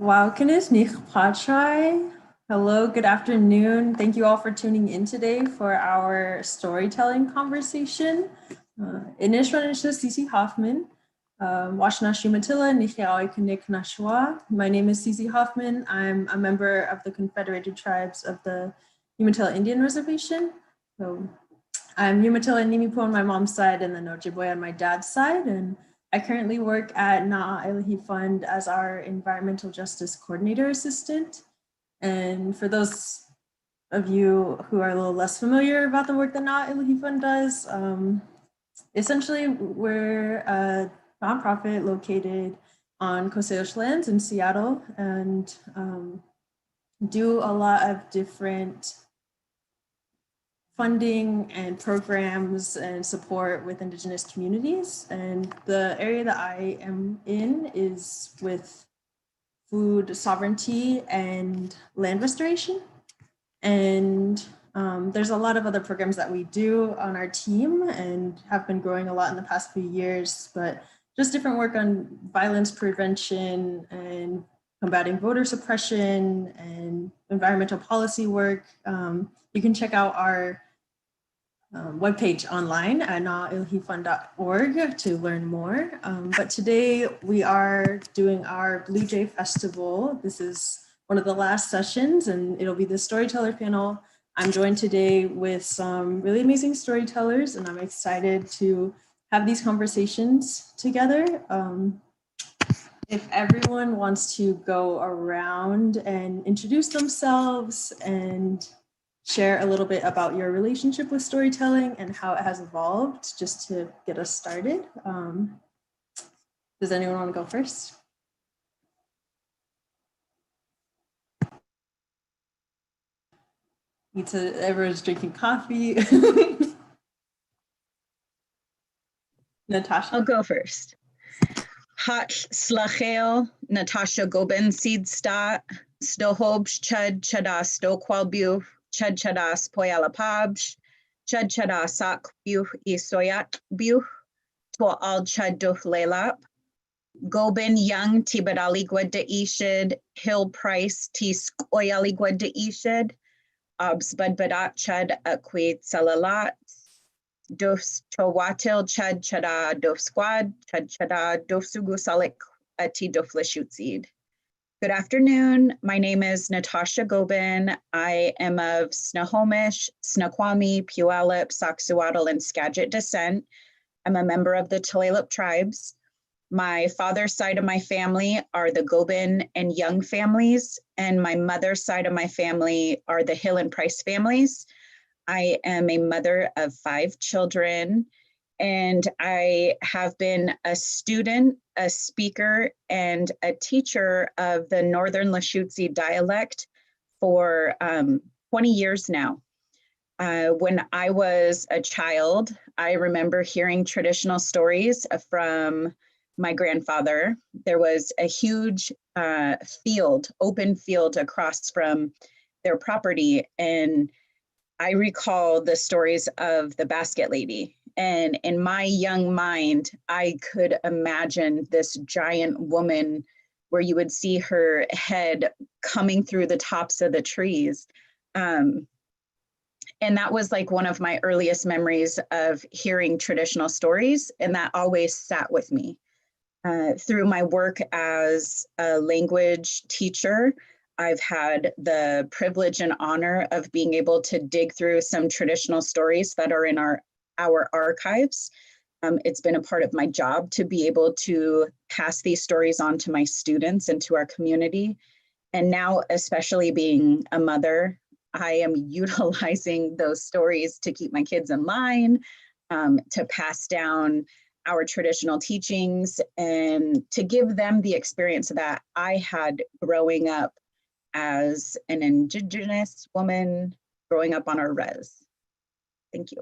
Waukenis Nichpachai. Hello, good afternoon. Thank you all for tuning in today for our storytelling conversation. Inishwanisha Cece Hoffman. Washnash Umatilla Nichiaoikenik Nashua. My name is Cece Hoffman. I'm a member of the Confederated Tribes of the Umatilla Indian Reservation. So I'm Umatilla and Nimipo on my mom's side and then Ojibwe on my dad's side. And I currently work at Illahee Fund as our environmental justice coordinator assistant. And for those of you who are a little less familiar about the work that Illahee Fund does, essentially we're a nonprofit located on Coast lands in Seattle and do a lot of different funding and programs and support with Indigenous communities. And the area that I am in is with food sovereignty and land restoration. And there's a lot of other programs that we do on our team and have been growing a lot in the past few years, but just different work on violence prevention and combating voter suppression and environmental policy work. You can check out our webpage online at naillheefund.org to learn more. But today we are doing our Blue Jay Festival. This is one of the last sessions and it'll be the storyteller panel. I'm joined today with some really amazing storytellers and I'm excited to have these conversations together. If everyone wants to go around and introduce themselves and share a little bit about your relationship with storytelling and how it has evolved, just to get us started. Does anyone want to go first? Everyone's drinking coffee. Natasha? I'll go first. Slachel, Natasha Gobin, Seed Stat, Stohobs, Chud, Chada, Snoqualmie, Chud, Chadas, Puyallup, Chud, Chada, Sauk-Suiattle, Soyat, to all Chud, Duhlelap, Gobin, Young, Tibadali, Gwed Ishid, Hill Price, Skoyali, Gwed Ishid, Obs, Budbadat, Chud, Akwe, Salalat, Dos Chowatil, Chud, Chada, Dof Squad, Chud, Chada, Dof Sugusalik, Ati, Dof Lushootseed. Good afternoon. My name is Natasha Gobin. I am of Snohomish, Snoqualmie, Puyallup, Sauk-Suiattle, and Skagit descent. I'm a member of the Tulalip tribes. My father's side of my family are the Gobin and Young families, and my mother's side of my family are the Hill and Price families. I am a mother of 5 children, and I have been a student, a speaker, and a teacher of the Northern Lushootseed dialect for 20 years now. When I was a child, I remember hearing traditional stories from my grandfather. There was a huge open field across from their property, and I recall the stories of the basket lady. And in my young mind, I could imagine this giant woman where you would see her head coming through the tops of the trees. And that was like one of my earliest memories of hearing traditional stories. And that always sat with me. Through my work as a language teacher, I've had the privilege and honor of being able to dig through some traditional stories that are in our archives. It's been a part of my job to be able to pass these stories on to my students and to our community. And now, especially being a mother, I am utilizing those stories to keep my kids in line, to pass down our traditional teachings, and to give them the experience that I had growing up as an Indigenous woman growing up on our res. Thank you.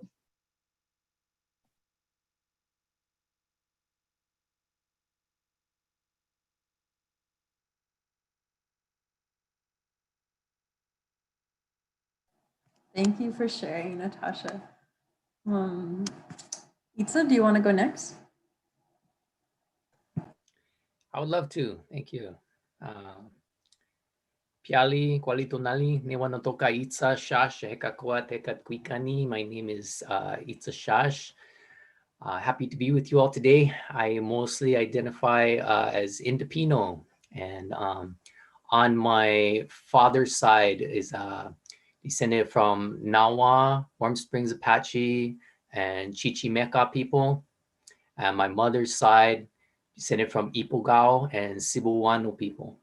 Thank you for sharing, Natasha. Itsa, do you want to go next? I would love to. Thank you. Piali, Kwalitunali, Newanatoka Itsa Shash, Hekakua Tekatkwikani. My name is Itsa Shash. Happy to be with you all today. I mostly identify as Indepino, and on my father's side is descended from Nahua, Warm Springs Apache, and Chichimeca people. And my mother's side descended from Ipugao and Cebuano people.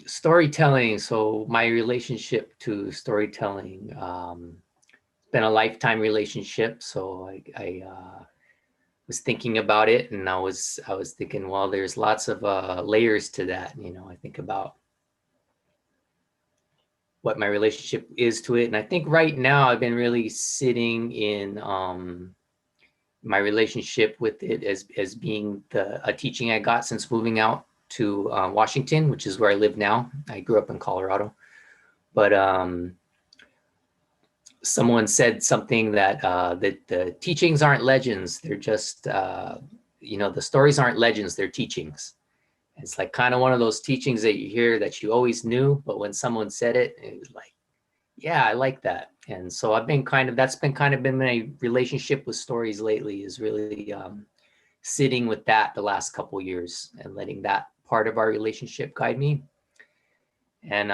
Storytelling. So my relationship to storytelling, it's been a lifetime relationship. So I was thinking about it, and I was thinking, well, there's lots of layers to that. You know, I think about what my relationship is to it, and I think right now I've been really sitting in my relationship with it as being a teaching I got since moving out to Washington, which is where I live now. I grew up in Colorado, but someone said something that that the teachings aren't legends; they're just you know, the stories aren't legends; they're teachings. It's like kind of one of those teachings that you hear that you always knew, but when someone said it, it was like, yeah, I like that. And so I've been that's been my relationship with stories lately, is really sitting with that the last couple of years and letting that part of our relationship guide me. And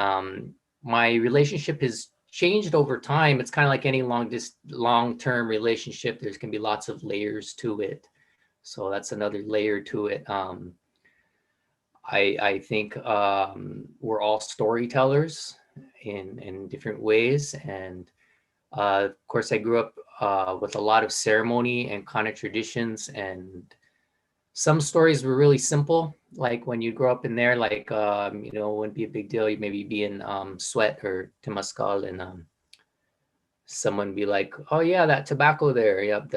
my relationship has changed over time. It's kind of like any long-term relationship. There's can be lots of layers to it. So that's another layer to it. I think we're all storytellers in different ways. And of course, I grew up with a lot of ceremony and kind of traditions, and some stories were really simple. Like when you grow up in there, like, you know, it wouldn't be a big deal. You maybe be in sweat or Temascal, and someone be like, oh yeah, that tobacco there. Yep,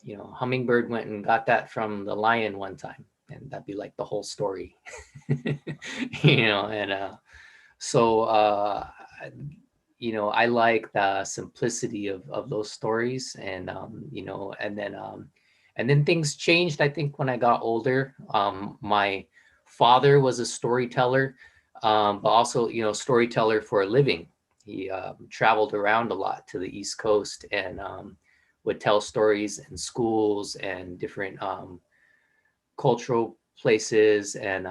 you know, hummingbird went and got that from the lion one time. And that'd be like the whole story, you know. And so, you know, I like the simplicity of those stories, and you know, and then things changed. I think when I got older, my father was a storyteller, but also, you know, storyteller for a living. He traveled around a lot to the East Coast, and would tell stories in schools and different cultural places, and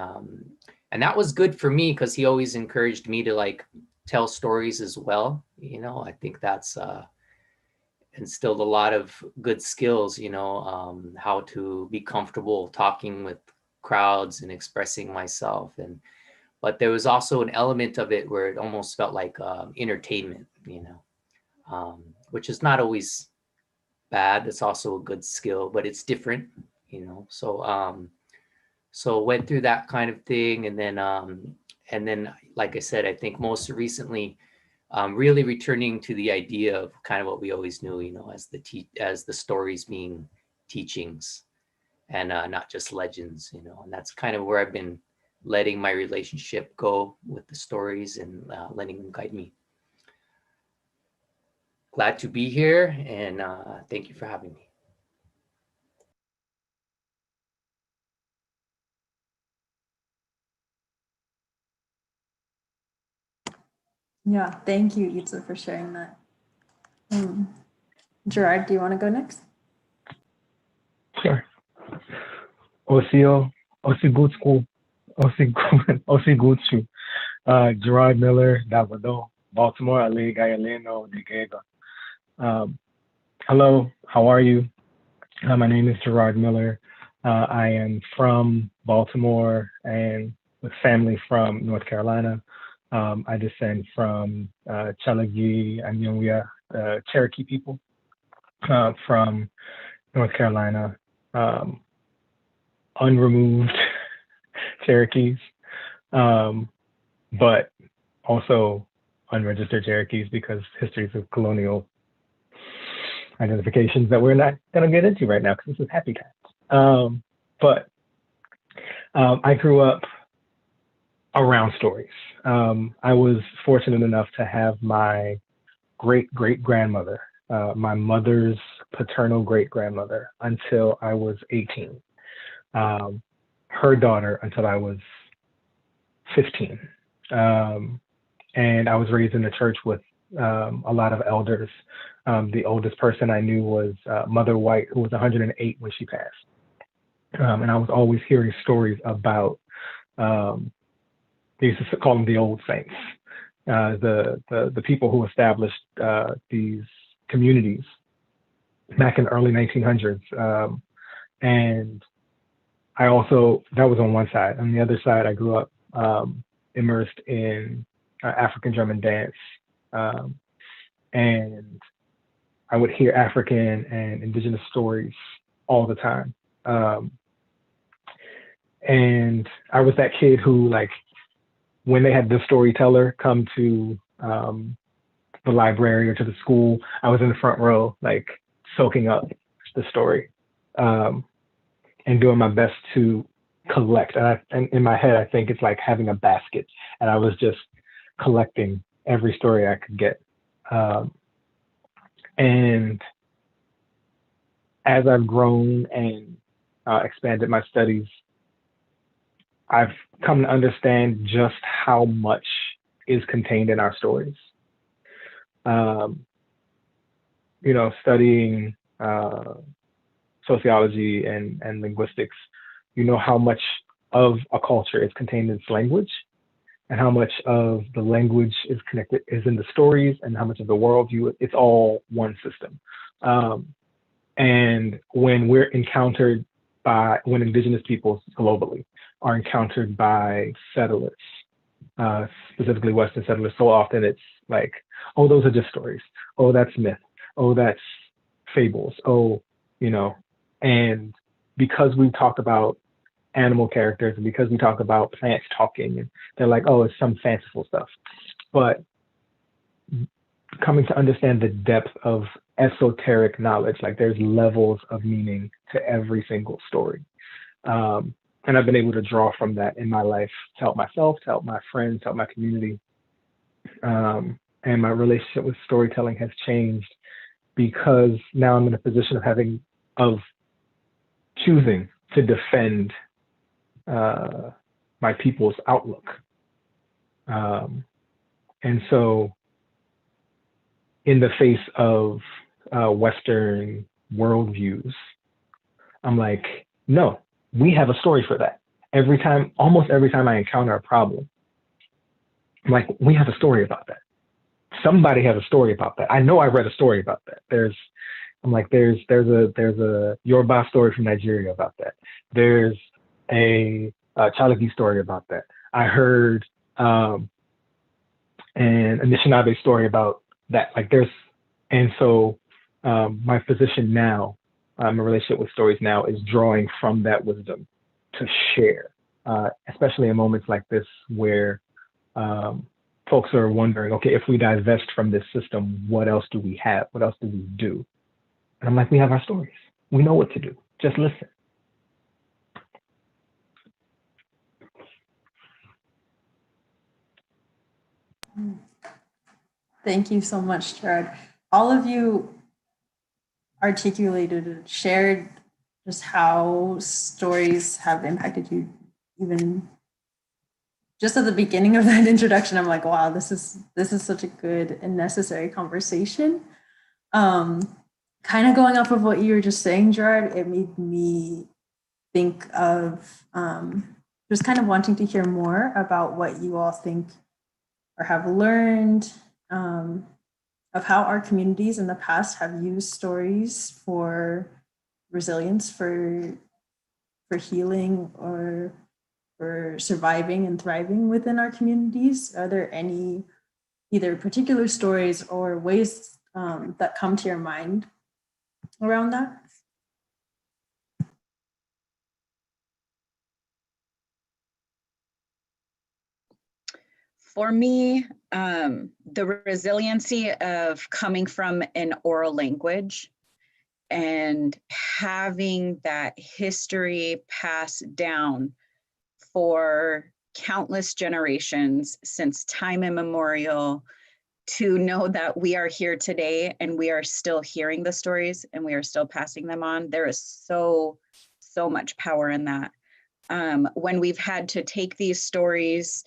that was good for me because he always encouraged me to like tell stories as well. You know, I think that's instilled a lot of good skills, you know, how to be comfortable talking with crowds and expressing myself. But there was also an element of it where it almost felt like entertainment, you know, which is not always bad. It's also a good skill, but it's different, you know. So went through that kind of thing, and then like I said, I think most recently, really returning to the idea of kind of what we always knew, you know, as the stories being teachings, and not just legends, you know. And that's kind of where I've been letting my relationship go with the stories, and letting them guide me. Glad to be here, and thank you for having me. Yeah, thank you, Itsa, for sharing that. Gerard, do you want to go next? Sure. Osio, Osigutsu, Osigutsu, Gerard Miller, Davado, Baltimore, Ali Gayaleno, Digega. Hello, how are you? My name is Gerard Miller. I am from Baltimore and with family from North Carolina. I descend from Chalagi and Yonwia, Cherokee people from North Carolina, unremoved Cherokees, but also unregistered Cherokees because histories of colonial identifications that we're not going to get into right now because this is happy times. But I grew up around stories. I was fortunate enough to have my great-great-grandmother, my mother's paternal great-grandmother, until I was 18. Her daughter until I was 15. And I was raised in a church with a lot of elders. The oldest person I knew was Mother White, who was 108 when she passed. And I was always hearing stories about, they used to call them the old saints, the people who established these communities back in the early 1900s. And I also, that was on one side. On the other side, I grew up immersed in African drum and dance. And I would hear African and indigenous stories all the time. And I was that kid who, like, when they had the storyteller come to the library or to the school, I was in the front row, like, soaking up the story and doing my best to collect. And in my head, I think it's like having a basket, and I was just collecting every story I could get. And as I've grown and expanded my studies, I've come to understand just how much is contained in our stories. You know, studying sociology and linguistics, you know how much of a culture is contained in its language, and how much of the language is connected is in the stories, and how much of the worldview, it's all one system. And when we're encountered by, when indigenous peoples globally are encountered by settlers, specifically Western settlers, so often it's like, oh, those are just stories. Oh, that's myth. Oh, that's fables. Oh, you know, and because we talk about animal characters and because we talk about plants talking, and they're like, oh, it's some fanciful stuff. But coming to understand the depth of esoteric knowledge, like there's levels of meaning to every single story. And I've been able to draw from that in my life to help myself, to help my friends, to help my community. And my relationship with storytelling has changed because now I'm in a position of choosing to defend my people's outlook. And so in the face of Western worldviews, I'm like, no, we have a story for that. Almost every time I encounter a problem, I'm like, we have a story about that. Somebody has a story about that. I know I read a story about that. There's a Yoruba story from Nigeria about that. There's a Chalagi story about that. I heard an Anishinaabe story about that. Like and so my position now, my relationship with stories now is drawing from that wisdom to share, especially in moments like this where folks are wondering, okay, if we divest from this system, what else do we have? What else do we do? And I'm like, we have our stories. We know what to do. Just listen. Thank you so much, Gerard. All of you articulated and shared just how stories have impacted you. Even just at the beginning of that introduction, I'm like, wow, this is such a good and necessary conversation. Kind of going off of what you were just saying, Gerard, it made me think of just kind of wanting to hear more about what you all think or have learned of how our communities in the past have used stories for resilience, for healing, or for surviving and thriving within our communities. Are there any either particular stories or ways that come to your mind around that? For me, the resiliency of coming from an oral language and having that history passed down for countless generations since time immemorial, to know that we are here today and we are still hearing the stories and we are still passing them on. There is so much power in that. When we've had to take these stories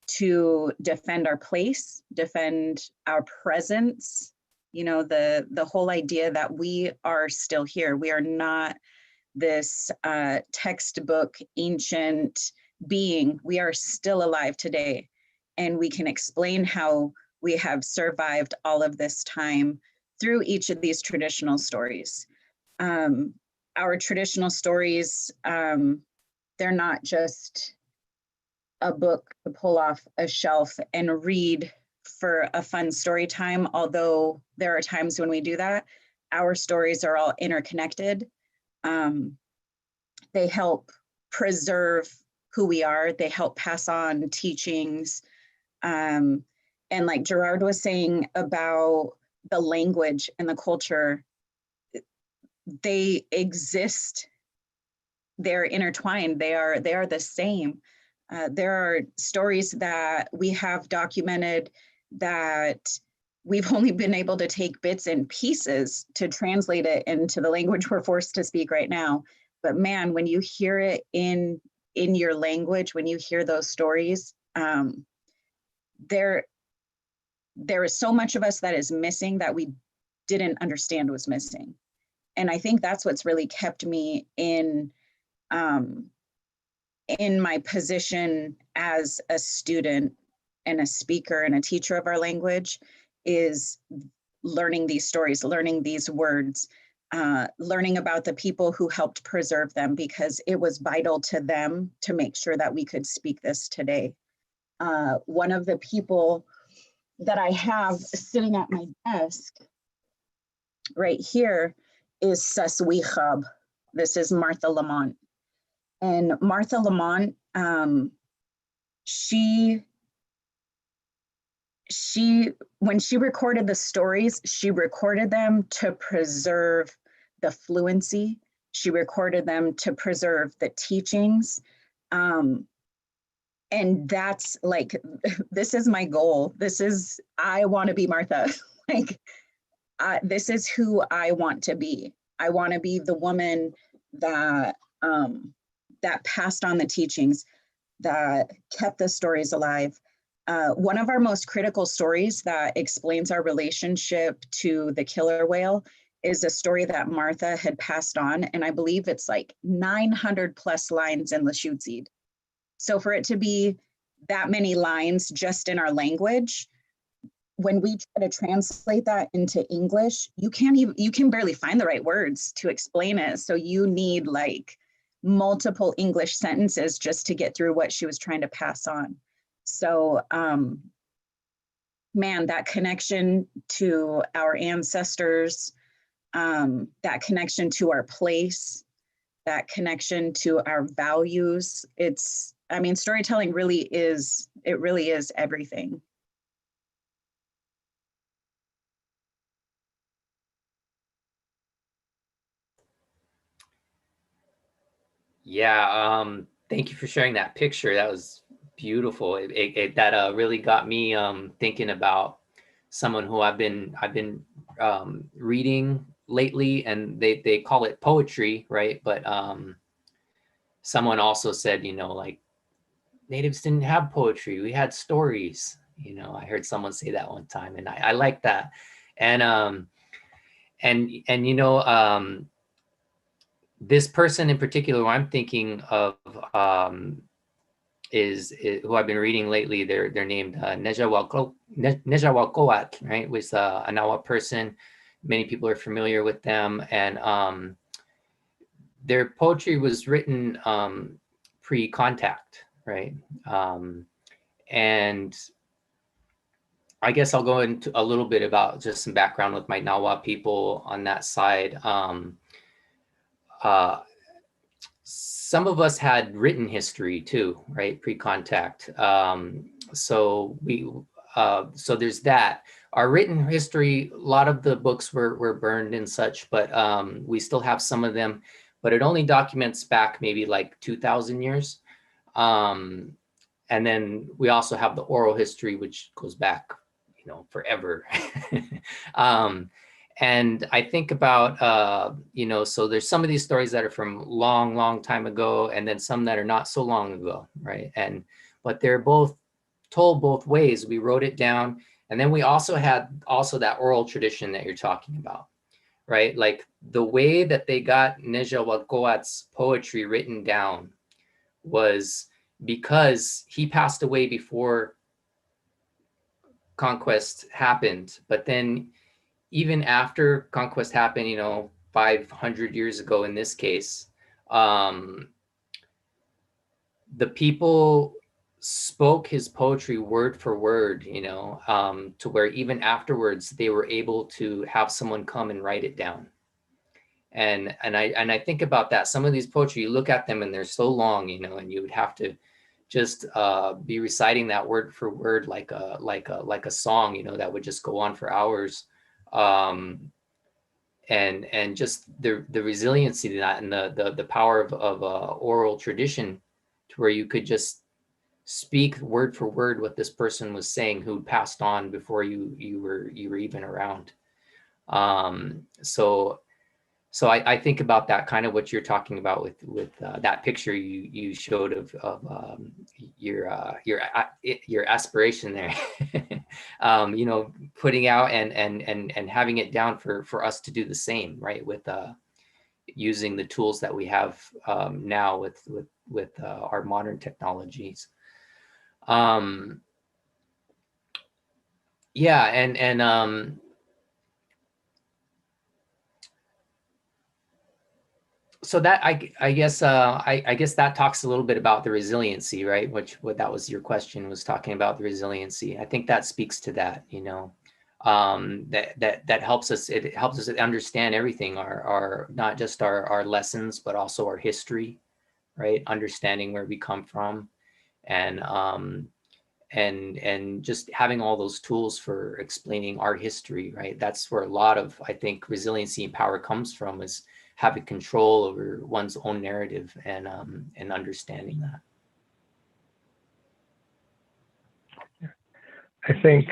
to defend our place, defend our presence, you know, the whole idea that we are still here. We are not this textbook ancient being. We are still alive today, and we can explain how we have survived all of this time through each of these traditional stories. Our traditional stories, they're not just a book to pull off a shelf and read for a fun story time, although there are times when we do that. Our stories are all interconnected. They help preserve who we are. They help pass on teachings. And like Gerard was saying about the language and the culture, they exist. They're intertwined. They are the same. There are stories that we have documented that we've only been able to take bits and pieces to translate it into the language we're forced to speak right now. But man, when you hear it in your language, when you hear those stories, there is so much of us that is missing that we didn't understand was missing. And I think that's what's really kept me in my position as a student and a speaker and a teacher of our language, is learning these stories, learning these words, learning about the people who helped preserve them, because it was vital to them to make sure that we could speak this today. One of the people that I have sitting at my desk right here is Sauk-Suiattle. This is Martha Lamont. And Martha Lamont, when she recorded the stories, she recorded them to preserve the fluency. She recorded them to preserve the teachings. And that's like, this is my goal. I want to be Martha. Like, this is who I want to be. I want to be the woman that passed on the teachings, that kept the stories alive. One of our most critical stories that explains our relationship to the killer whale is a story that Martha had passed on, and I believe it's like 900 plus lines in Lushootseed. So for it to be that many lines just in our language, when we try to translate that into English, you can barely find the right words to explain it. So you need like multiple English sentences just to get through what she was trying to pass on. So, man, that connection to our ancestors, that connection to our place, that connection to our values, storytelling really is everything. Yeah, thank you for sharing that picture. That was beautiful. That really got me thinking about someone who I've been reading lately, and they call it poetry, right? But someone also said, like, natives didn't have poetry, we had stories. I heard someone say that one time, and I like that. And this person in particular who I'm thinking of is who I've been reading lately. They're named Nejawalkoat, right? Was a Nahua person. Many people are familiar with them, and their poetry was written pre-contact, right? And I guess I'll go into a little bit about just some background with my Nahua people on that side. Some of us had written history too, right? Pre-contact. So there's that. Our written history, a lot of the books were burned and such, but we still have some of them, but it only documents back maybe like 2,000 years. And then we also have the oral history, which goes back, forever. And I think about, so there's some of these stories that are from long time ago, and then some that are not so long ago, right? But they're both told both ways. We wrote it down, and then we also had that oral tradition that you're talking about, right? Like the way that they got Nezahualcóatl's poetry written down was because he passed away before conquest happened. But then even after conquest happened, you know, 500 years ago in this case, the people spoke his poetry word for word, you know, to where even afterwards they were able to have someone come and write it down. And I think about that. Some of these poetry, you look at them and they're so long, you know, and you would have to just be reciting that word for word like a song, you know, that would just go on for hours. And just the resiliency to that, and the power of oral tradition, to where you could just speak word for word what this person was saying who passed on before you were even around. So I think about that, kind of what you're talking about with that picture you showed of your aspiration there. You know, putting out and having it down for us to do the same, right? With using the tools that we have now with our modern technologies. Yeah, and so that I guess that talks a little bit about the resiliency, right? What that was your question, was talking about the resiliency. I think that speaks to that, you know, that helps us. It helps us understand everything, our not just our lessons, but also our history, right? Understanding where we come from, and just having all those tools for explaining our history, right? That's where a lot of, I think, resiliency and power comes from, is having control over one's own narrative and understanding that. I think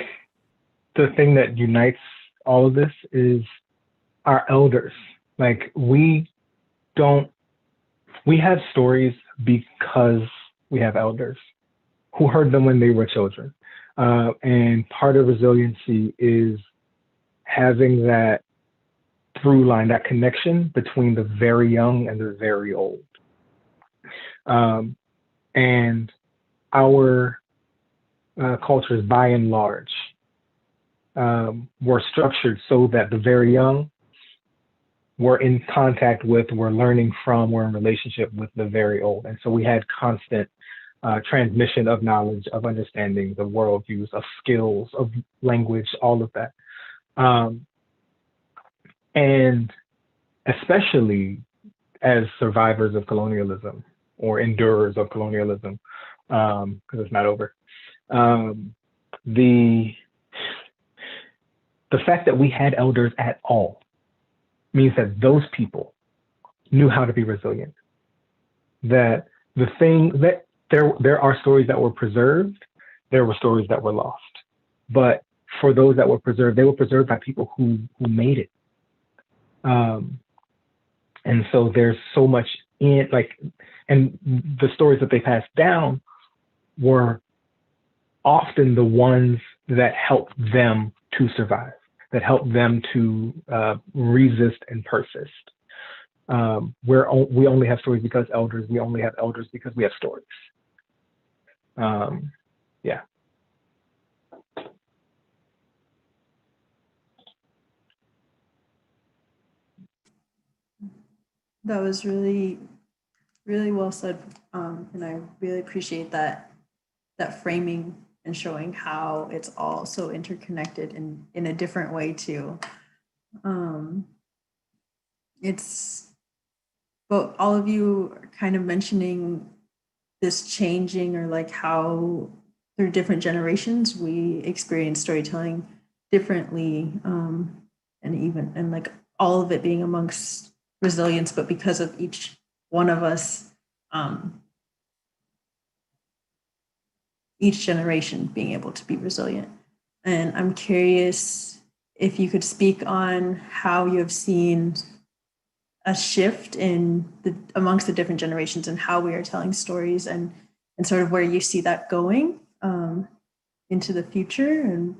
the thing that unites all of this is our elders. Like we have stories because we have elders who heard them when they were children. And part of resiliency is having that through line, that connection between the very young and the very old. And our cultures, by and large, were structured so that the very young were in contact with, were learning from, were in relationship with the very old. And so we had constant transmission of knowledge, of understanding, of worldviews, of skills, of language, all of that. And especially as survivors of colonialism, or endurers of colonialism, because it's not over. The fact that we had elders at all means that those people knew how to be resilient. That the thing that there are stories that were preserved, there were stories that were lost. But for those that were preserved, they were preserved by people who made it. And so there's so much in, like, and the stories that they passed down were often the ones that helped them to survive, that helped them to resist and persist. We only have stories because elders. We only have elders because we have stories. Yeah. That was really, really well said, and I really appreciate that framing and showing how it's all so interconnected in a different way too. But all of you are kind of mentioning this changing, or like how through different generations we experience storytelling differently, and like all of it being amongst resilience, but because of each one of us, each generation being able to be resilient. And I'm curious if you could speak on how you have seen a shift amongst the different generations and how we are telling stories, and sort of where you see that going. into the future. And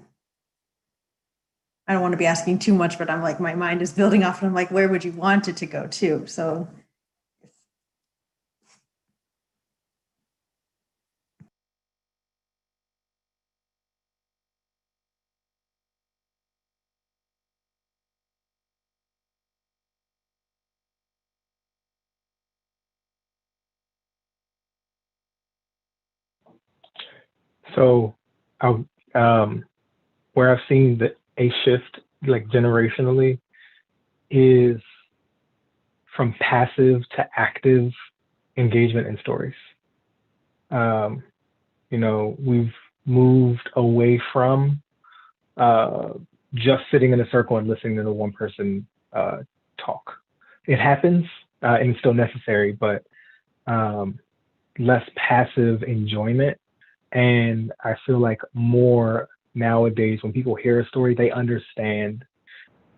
I don't want to be asking too much, but I'm like, my mind is building off and I'm like, where would you want it to go to? So So, where I've seen a shift, like generationally, is from passive to active engagement in stories. You know, we've moved away from just sitting in a circle and listening to the one person talk. It happens and it's still necessary, but less passive enjoyment. And I feel like more nowadays, when people hear a story, they understand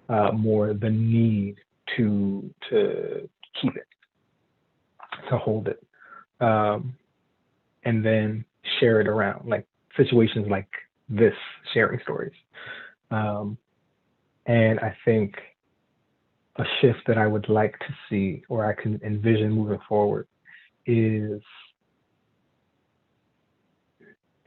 more the need to keep it, to hold it, and then share it around, like situations like this, sharing stories. And I think a shift that I would like to see, or I can envision moving forward, is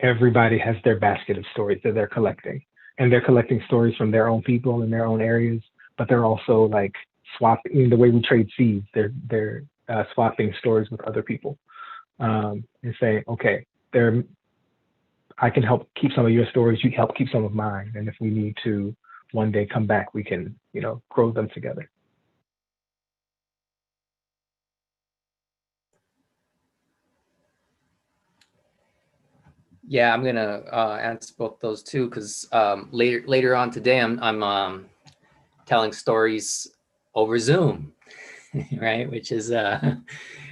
everybody has their basket of stories that they're collecting, and they're collecting stories from their own people in their own areas, but they're also like swapping, the way we trade seeds, they're swapping stories with other people, and saying, okay, I can help keep some of your stories, you help keep some of mine, and if we need to one day come back, we can, you know, grow them together. Yeah, I'm gonna answer both those too, because later on today, I'm telling stories over Zoom, right? Which is a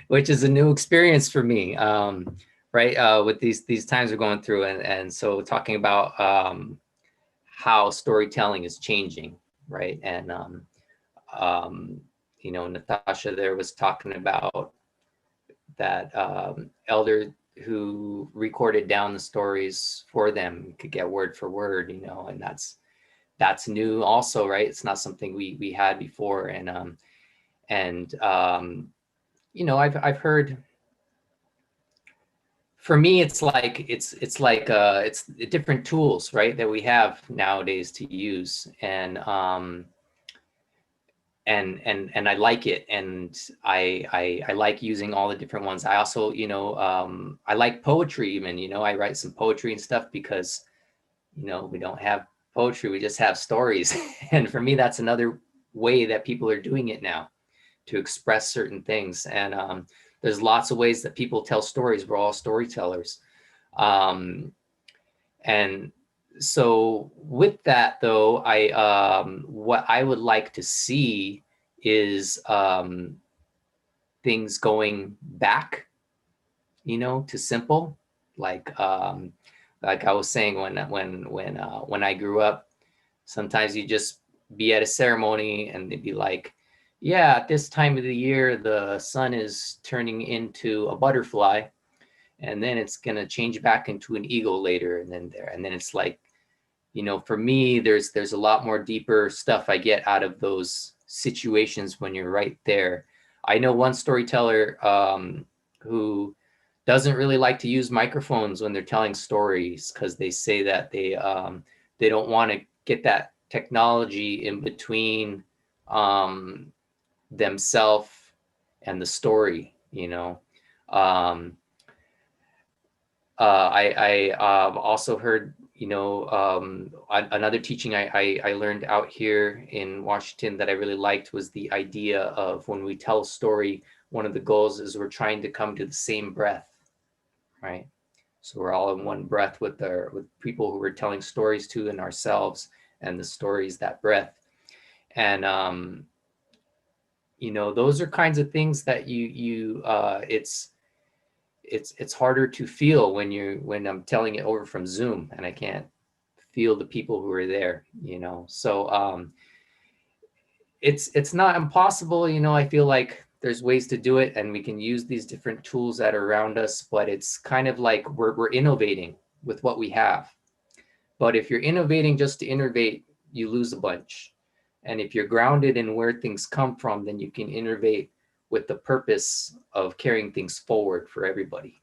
new experience for me, right? With these times we're going through, and so talking about how storytelling is changing, right? And you know, Natasha there was talking about that elder who recorded down the stories for them could get word for word, you know, and that's new also, right? It's not something we had before. And you know, I've heard, for me, it's like it's different tools, right, that we have nowadays to use. And I like it, and I like using all the different ones. I also, you know, I like poetry even, you know, I write some poetry and stuff because, you know, we don't have poetry, we just have stories. And for me, that's another way that people are doing it now, to express certain things. And there's lots of ways that people tell stories. We're all storytellers. And so with that though, what I would like to see is things going back, you know, to simple, like I was saying, when I grew up, sometimes you just be at a ceremony and they'd be like, yeah, at this time of the year, the sun is turning into a butterfly, and then it's going to change back into an eagle later. And then it's like, you know, for me, there's a lot more deeper stuff I get out of those situations when you're right there. I know one storyteller who doesn't really like to use microphones when they're telling stories, because they say that they don't want to get that technology in between themselves and the story, you know. I also heard, you know, another teaching I learned out here in Washington that I really liked was the idea of, when we tell a story, one of the goals is we're trying to come to the same breath, right? So we're all in one breath with people who we're telling stories to, and ourselves, and the stories, that breath. And you know, those are kinds of things that it's harder to feel when I'm telling it over from Zoom and I can't feel the people who are there, you know. So it's not impossible, you know. I feel like there's ways to do it, and we can use these different tools that are around us, but it's kind of like we're innovating with what we have. But if you're innovating just to innovate, you lose a bunch. And if you're grounded in where things come from, then you can innovate with the purpose of carrying things forward for everybody.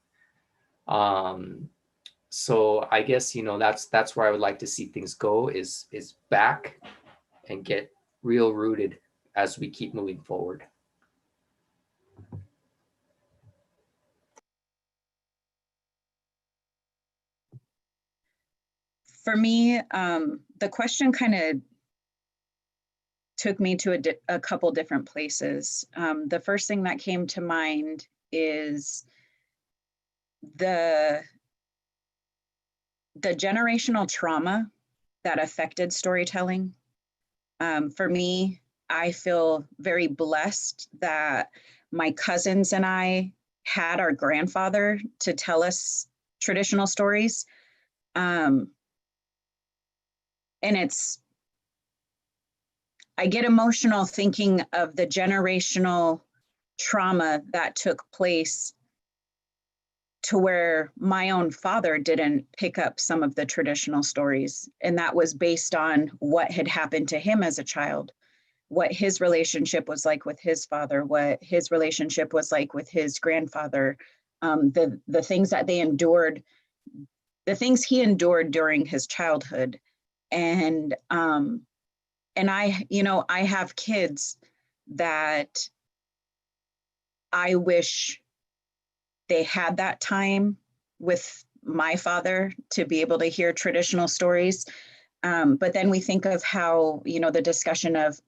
So I guess, you know, that's where I would like to see things go, is back and get real rooted as we keep moving forward. For me, the question kind of took me to a couple different places. The first thing that came to mind is the generational trauma that affected storytelling. For me, I feel very blessed that my cousins and I had our grandfather to tell us traditional stories. And I get emotional thinking of the generational trauma that took place to where my own father didn't pick up some of the traditional stories. And that was based on what had happened to him as a child, what his relationship was like with his father, what his relationship was like with his grandfather, the things that they endured, the things he endured during his childhood. And I, you know, I have kids that I wish they had that time with my father to be able to hear traditional stories. But then we think of how, you know, the discussion of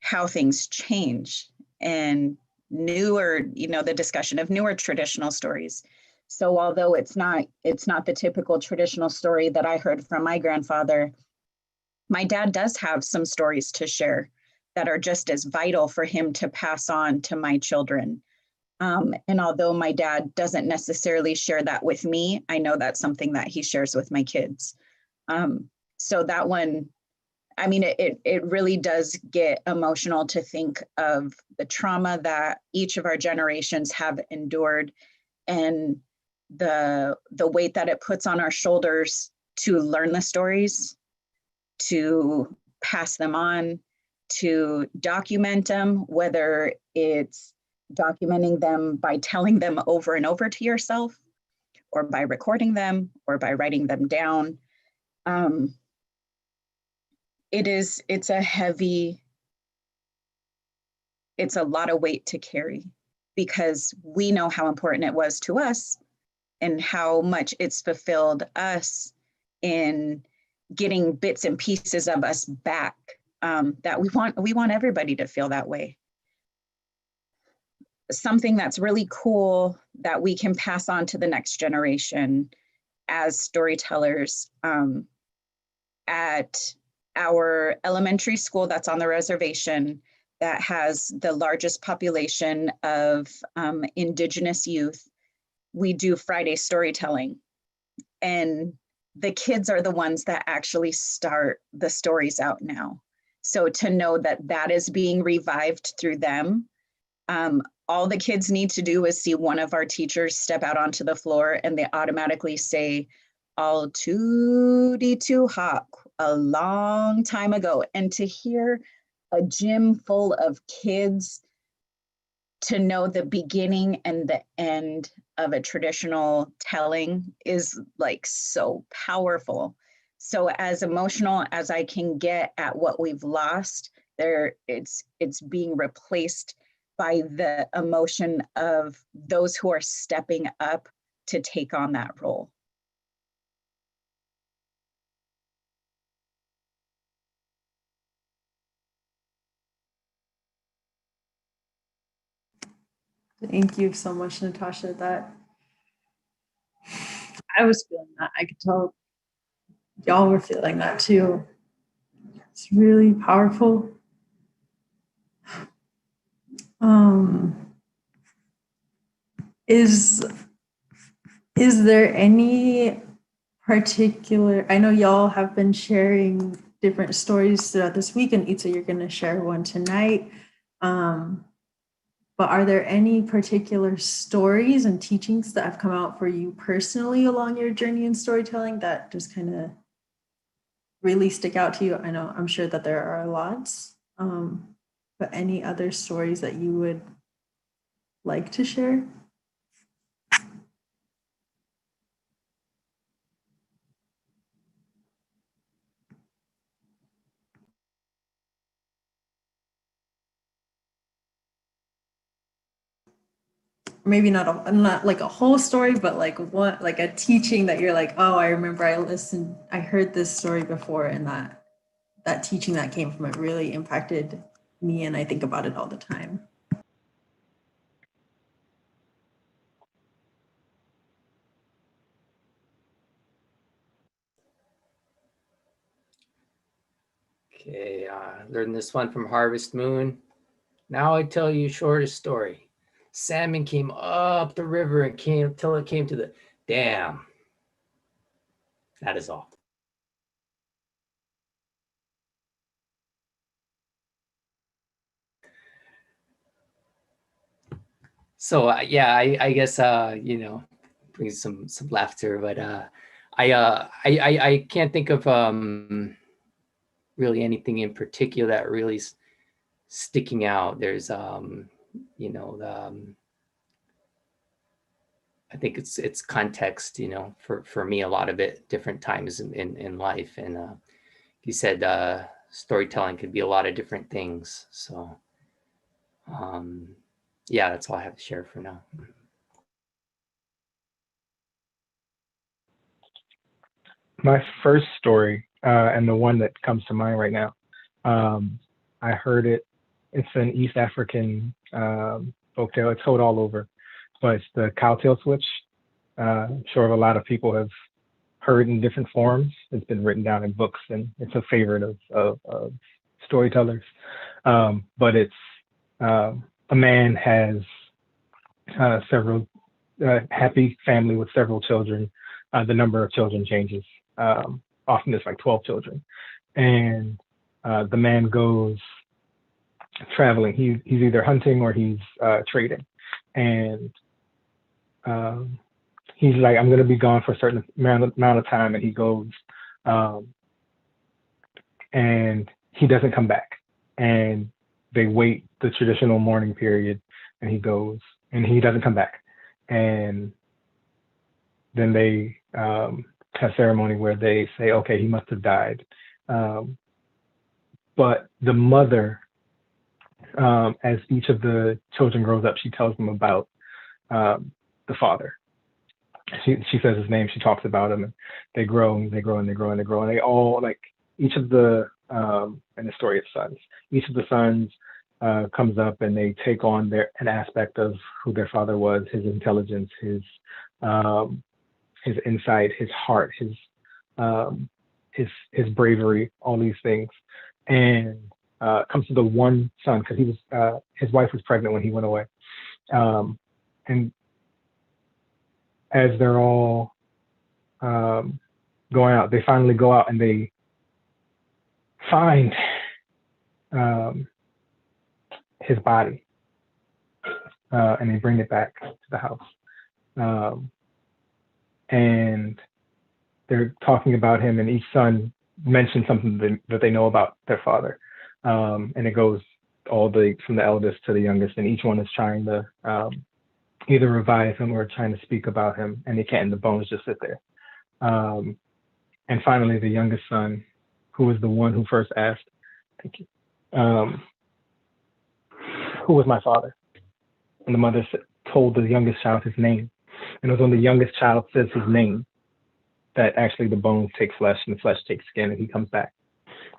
how things change and newer, you know, the discussion of newer traditional stories. So although it's not the typical traditional story that I heard from my grandfather, my dad does have some stories to share that are just as vital for him to pass on to my children. And although my dad doesn't necessarily share that with me, I know that's something that he shares with my kids. So that one, I mean, it really does get emotional to think of the trauma that each of our generations have endured and the weight that it puts on our shoulders to learn the stories, to pass them on, to document them, whether it's documenting them by telling them over and over to yourself, or by recording them, or by writing them down. It's a lot of weight to carry, because we know how important it was to us and how much it's fulfilled us in getting bits and pieces of us back, that we want everybody to feel that way. Something that's really cool that we can pass on to the next generation as storytellers, at our elementary school that's on the reservation, that has the largest population of Indigenous youth, we do Friday storytelling. And the kids are the ones that actually start the stories out now. So to know that that is being revived through them, all the kids need to do is see one of our teachers step out onto the floor and they automatically say, "All tootie too hawk," a long time ago. And to hear a gym full of kids to know the beginning and the end of a traditional telling is like so powerful. So as emotional as I can get at what we've lost, it's being replaced by the emotion of those who are stepping up to take on that role. Thank you so much, Natasha. That I was feeling that. I could tell y'all were feeling that too. It's really powerful. Is there any particular, I know y'all have been sharing different stories throughout this week, and Itsa, you're going to share one tonight. but are there any particular stories and teachings that have come out for you personally along your journey in storytelling that just kind of really stick out to you? I know, I'm sure that there are lots, but any other stories that you would like to share? Maybe not like a whole story, but like what, like a teaching that you're like, oh, I remember I heard this story before, and that teaching that came from it really impacted me, and I think about it all the time. Okay, learned this one from Harvest Moon. Now I tell you shortest story. Salmon came up the river and came till it came to the dam. That is all. So yeah, I guess you know, brings some laughter, but I can't think of really anything in particular that really sticking out. There's you know, I think it's context, you know, for me, a lot of it, different times in life. And you said storytelling could be a lot of different things. So yeah, that's all I have to share for now. My first story, and the one that comes to mind right now, I heard it. It's an East African folktale. It's told all over, but it's the cowtail switch. I'm sure a lot of people have heard in different forms. It's been written down in books, and it's a favorite of storytellers. But it's a man has several happy family with several children. The number of children changes. Often it's like 12 children, and the man goes traveling. He's either hunting or he's trading, and he's like, I'm going to be gone for a certain amount of time, and he goes, and he doesn't come back, and they wait the traditional mourning period, and he goes, and he doesn't come back, and then they have ceremony where they say, okay, he must have died. But the mother, as each of the children grows up, she tells them about the father. She says his name, she talks about him, and they grow and they grow and they grow and they grow. And they all, like, each of the, and the story of sons, each of the sons comes up and they take on an aspect of who their father was, his intelligence, his insight, his heart, his bravery, all these things, and comes to the one son, because he was his wife was pregnant when he went away, and as they're all going out, they finally go out and they find his body, and they bring it back to the house. And they're talking about him, and each son mentions something that they know about their father. And it goes from the eldest to the youngest, and each one is trying to either revive him or trying to speak about him, and they can't, and the bones just sit there. And finally, the youngest son, who was the one who first asked, thank you, who was my father? And the mother told the youngest child his name. And it was when the youngest child says his name that actually the bones take flesh and the flesh takes skin, and he comes back.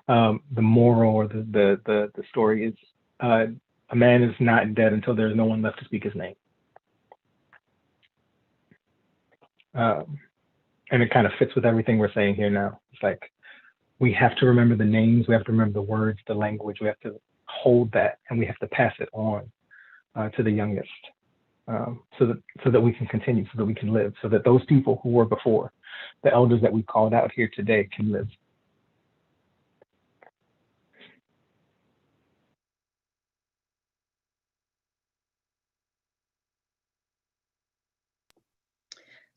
The moral or the story is a man is not dead until there's no one left to speak his name. And it kind of fits with everything we're saying here now. It's like, we have to remember the names, we have to remember the words, the language, we have to hold that, and we have to pass it on to the youngest, so that we can continue, so that we can live, so that those people who were before, the elders that we called out here today, can live.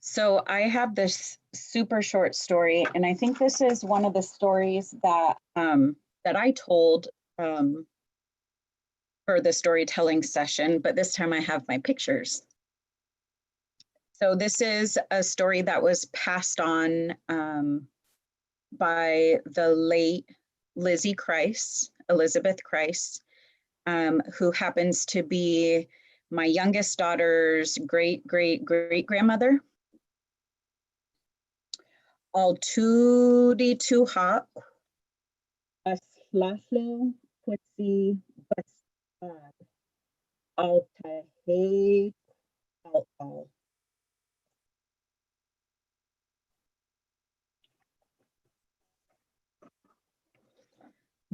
So I have this super short story, and I think this is one of the stories that that I told for the storytelling session, but this time I have my pictures. So this is a story that was passed on by the late Lizzie Christ, Elizabeth Christ, who happens to be my youngest daughter's great-great-great-grandmother. Al tudi tuhak, aslaflo putsi bastad, al tahe al.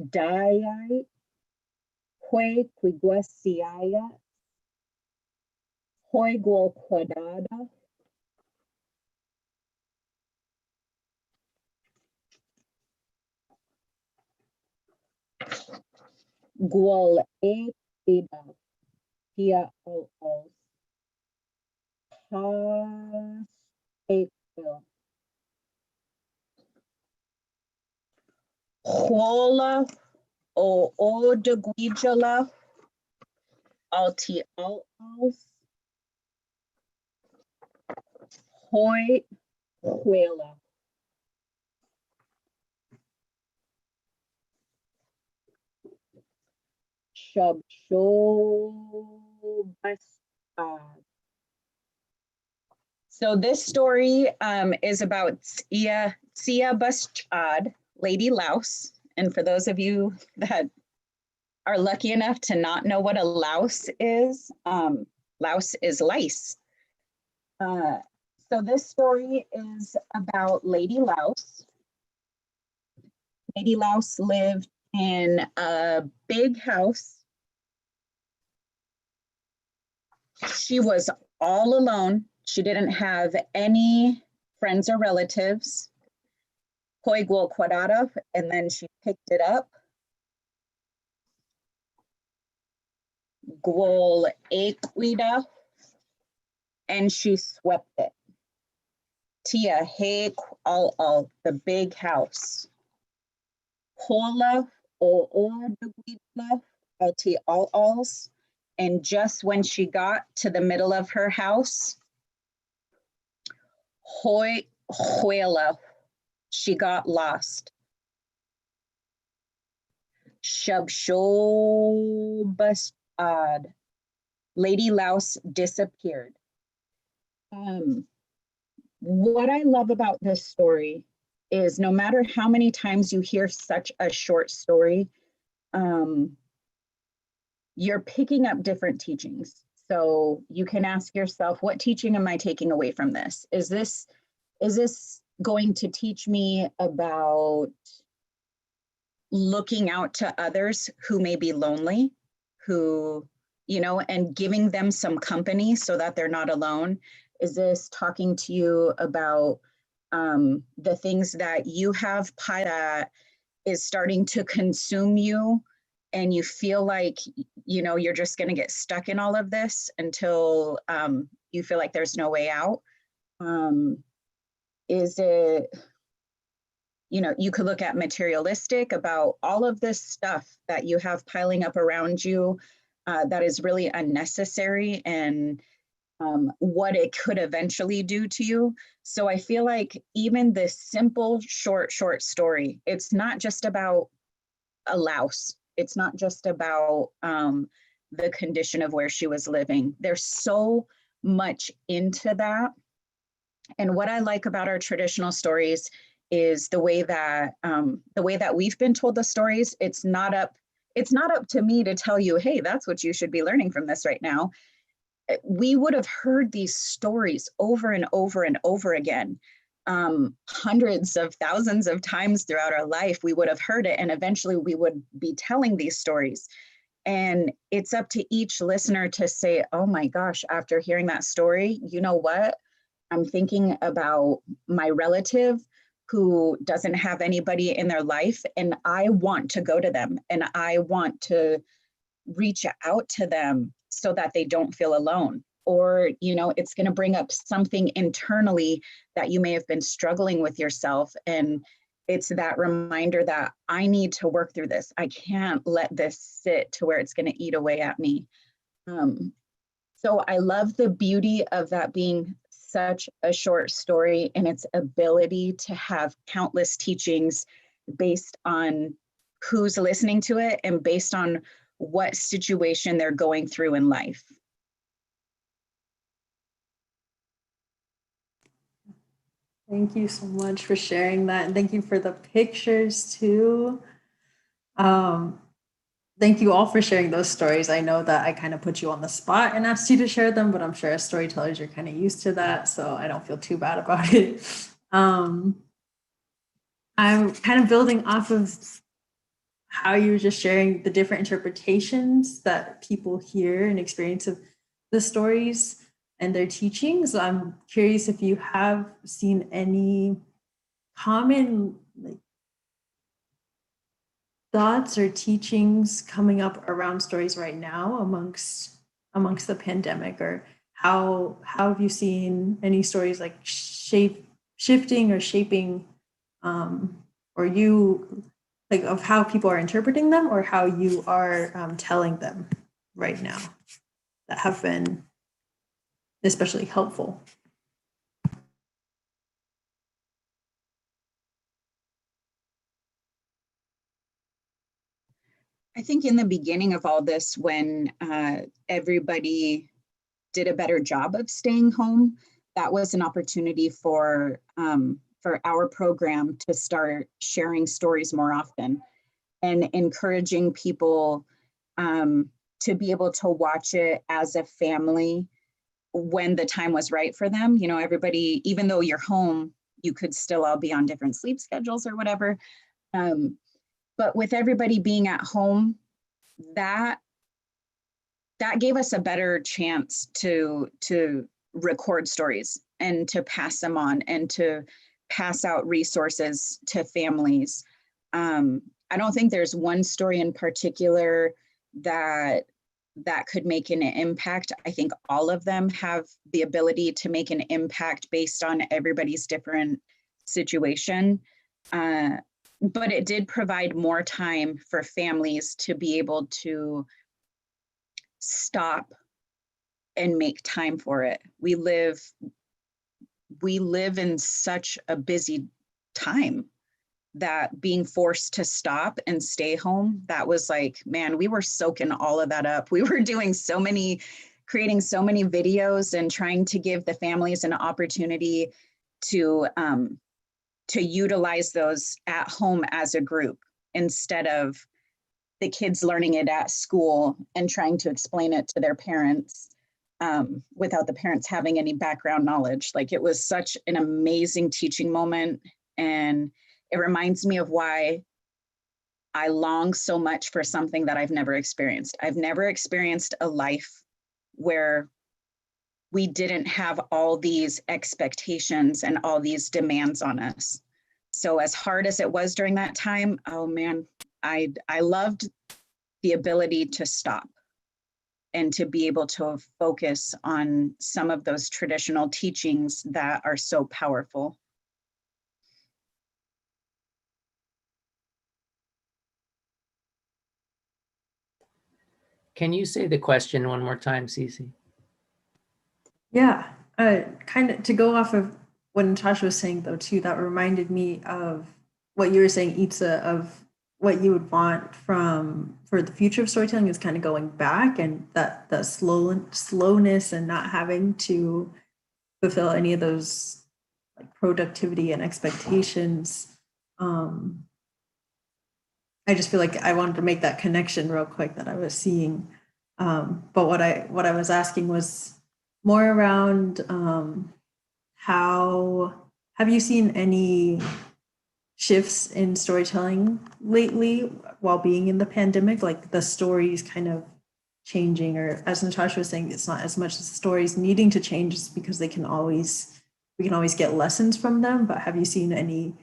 Dayai hue quiguasiaya, hoi gual quadada, gual e ida, pia al pas ekil. Huala o de guijala, alti al-als, hoi huela. Shub bastad. So this story is about Tsia Bastad, Lady Louse. And for those of you that are lucky enough to not know what a louse is lice. So this story is about Lady Louse. Lady Louse lived in a big house. She was all alone. She didn't have any friends or relatives. Hoi gual quadrada, and then she picked it up. Gual equida, and she swept it. Tia he al, the big house. Hola o de alti al-als. And just when she got to the middle of her house, hoi huela, she got lost. Shabsho bastad, Lady Louse disappeared. What I love about this story is no matter how many times you hear such a short story, you're picking up different teachings. So you can ask yourself, what teaching am I taking away from this? Is this going to teach me about looking out to others who may be lonely, who, you know, and giving them some company so that they're not alone? Is this talking to you about the things that you have that is starting to consume you, and you feel like, you know, you're just going to get stuck in all of this until you feel like there's no way out? Is it, you know, you could look at materialistic, about all of this stuff that you have piling up around you that is really unnecessary, and what it could eventually do to you. So I feel like even this simple, short story, it's not just about a louse. It's not just about the condition of where she was living. There's so much into that. And what I like about our traditional stories is the way that we've been told the stories. It's not up to me to tell you, hey, that's what you should be learning from this right now. We would have heard these stories over and over and over again, hundreds of thousands of times throughout our life. We would have heard it, and eventually we would be telling these stories. And it's up to each listener to say, oh my gosh, after hearing that story, you know what? I'm thinking about my relative who doesn't have anybody in their life, and I want to go to them, and I want to reach out to them so that they don't feel alone. or, you know, it's going to bring up something internally that you may have been struggling with yourself. And it's that reminder that I need to work through this. I can't let this sit to where it's going to eat away at me. So I love the beauty of that being such a short story and its ability to have countless teachings based on who's listening to it and based on what situation they're going through in life. Thank you so much for sharing that. And thank you for the pictures too. Thank you all for sharing those stories. I know that I kind of put you on the spot and asked you to share them, but I'm sure as storytellers, you're kind of used to that. So I don't feel too bad about it. I'm kind of building off of how you were just sharing the different interpretations that people hear and experience of the stories and their teachings. I'm curious if you have seen any common thoughts or teachings coming up around stories right now amongst the pandemic, or how have you seen any stories like shifting or shaping, or you like of how people are interpreting them or how you are telling them right now that have been especially helpful? I think in the beginning of all this, when everybody did a better job of staying home, that was an opportunity for our program to start sharing stories more often and encouraging people to be able to watch it as a family when the time was right for them. You know, everybody, even though you're home, you could still all be on different sleep schedules or whatever. But with everybody being at home, that gave us a better chance to record stories and to pass them on and to pass out resources to families. I don't think there's one story in particular that could make an impact. I think all of them have the ability to make an impact based on everybody's different situation. But it did provide more time for families to be able to stop and make time for it. We live in such a busy time that being forced to stop and stay home, that was like, man, we were soaking all of that up. We were doing creating so many videos and trying to give the families an opportunity to utilize those at home as a group instead of the kids learning it at school and trying to explain it to their parents without the parents having any background knowledge. Like, it was such an amazing teaching moment. And it reminds me of why I long so much for something that I've never experienced. I've never experienced a life where we didn't have all these expectations and all these demands on us. So as hard as it was during that time, oh man, I loved the ability to stop and to be able to focus on some of those traditional teachings that are so powerful. Can you say the question one more time, Cece? Yeah, kind of to go off of what Natasha was saying though too, that reminded me of what you were saying, Itsa, of what you would want for the future of storytelling is kind of going back, and that slowness and not having to fulfill any of those like productivity and expectations. I just feel like I wanted to make that connection real quick that I was seeing. But what I was asking was more around how have you seen any shifts in storytelling lately while being in the pandemic, like the stories kind of changing, or as Natasha was saying, it's not as much as the stories needing to change because we can always get lessons from them, but have you seen any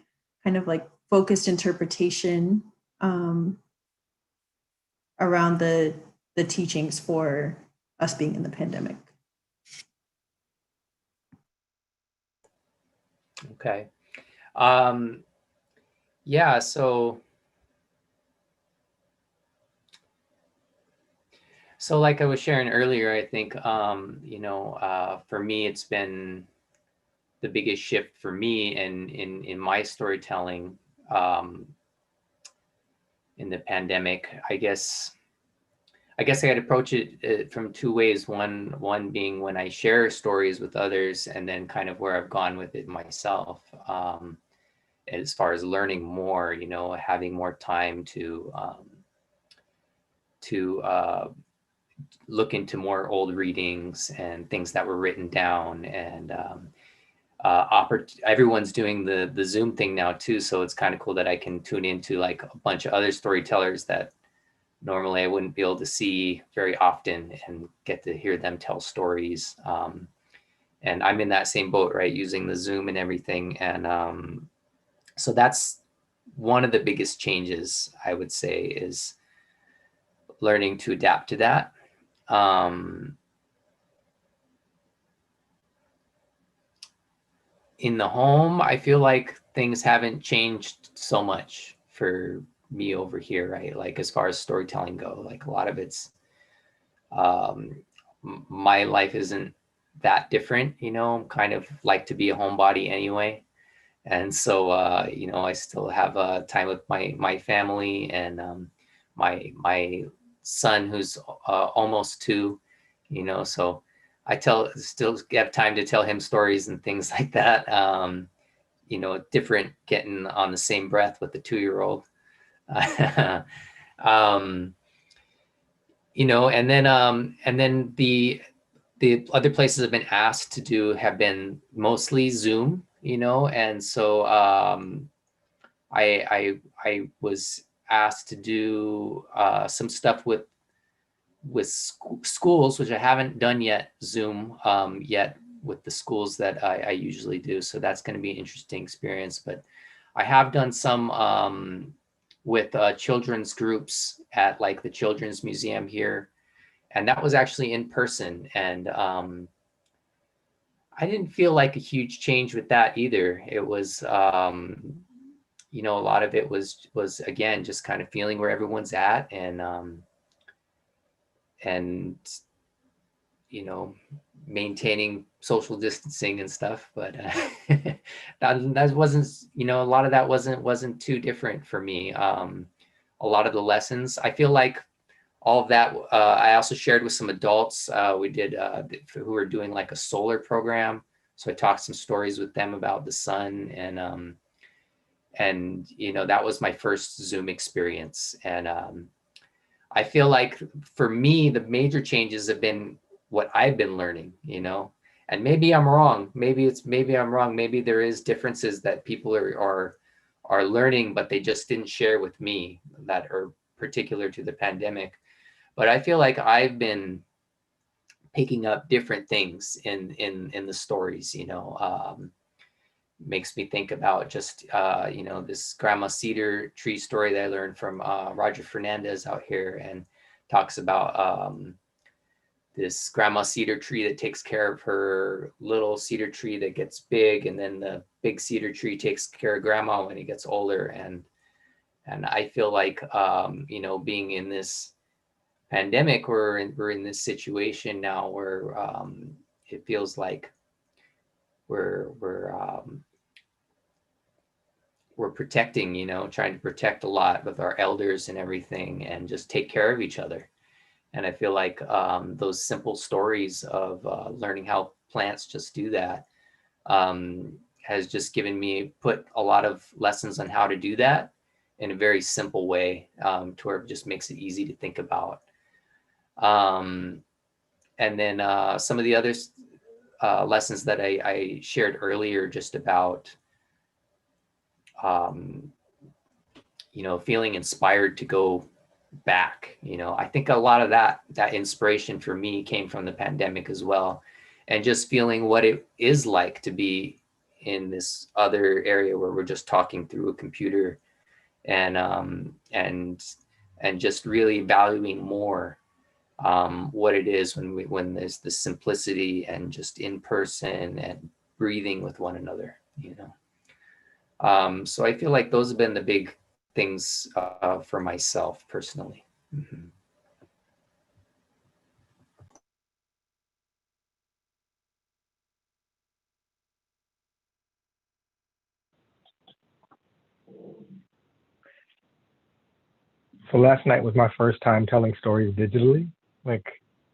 kind of like focused interpretation around the teachings for us being in the pandemic? Okay. Yeah, so like I was sharing earlier, I think, for me, it's been the biggest shift for me in my storytelling in the pandemic. I guess I'd approach it from two ways. One being when I share stories with others, and then kind of where I've gone with it myself, as far as learning more, having more time to look into more old readings and things that were written down, and everyone's doing the Zoom thing now too, so it's kind of cool that I can tune into like a bunch of other storytellers that normally I wouldn't be able to see very often, and get to hear them tell stories. And I'm in that same boat, right? Using the Zoom and everything. And so that's one of the biggest changes, I would say, is learning to adapt to that. In the home, I feel like things haven't changed so much for me over here, right? Like as far as storytelling go, like a lot of it's, my life isn't that different, kind of like to be a homebody anyway. And so, I still have time with my family, and my son who's almost 2, so I still have time to tell him stories and things like that. Different getting on the same breath with the 2-year-old. And then the other places I've been asked to do have been mostly Zoom, and so I was asked to do some stuff with schools, which I haven't done yet, Zoom yet, with the schools that I usually do. So that's going to be an interesting experience. But I have done some with children's groups at like the Children's Museum here. And that was actually in person. And I didn't feel like a huge change with that either. It was, a lot of it was again, just kind of feeling where everyone's at, and maintaining social distancing and stuff. But that wasn't, a lot of that wasn't too different for me. A lot of the lessons, I feel like all of that, I also shared with some adults. We did, who were doing like a solar program. So I talked some stories with them about the sun, and that was my first Zoom experience. And I feel like for me, the major changes have been what I've been learning, and maybe I'm wrong. Maybe I'm wrong. Maybe there is differences that people are learning, but they just didn't share with me that are particular to the pandemic. But I feel like I've been picking up different things in the stories, makes me think about just, this grandma cedar tree story that I learned from Roger Fernandez out here, and talks about this grandma cedar tree that takes care of her little cedar tree that gets big, and then the big cedar tree takes care of grandma when he gets older. And I feel like, being in this pandemic, we're in this situation now where it feels like we're protecting, trying to protect a lot with our elders and everything, and just take care of each other. And I feel like those simple stories of learning how plants just do that has just put a lot of lessons on how to do that in a very simple way, to where it just makes it easy to think about. And then some of the other lessons that I shared earlier, just about, feeling inspired to go back. I think a lot of that inspiration for me came from the pandemic as well, and just feeling what it is like to be in this other area where we're just talking through a computer, and just really valuing more what it is when there's the simplicity and just in person and breathing with one another. you know. So I feel like those have been the big things for myself personally. Mm-hmm. So last night was my first time telling stories digitally, like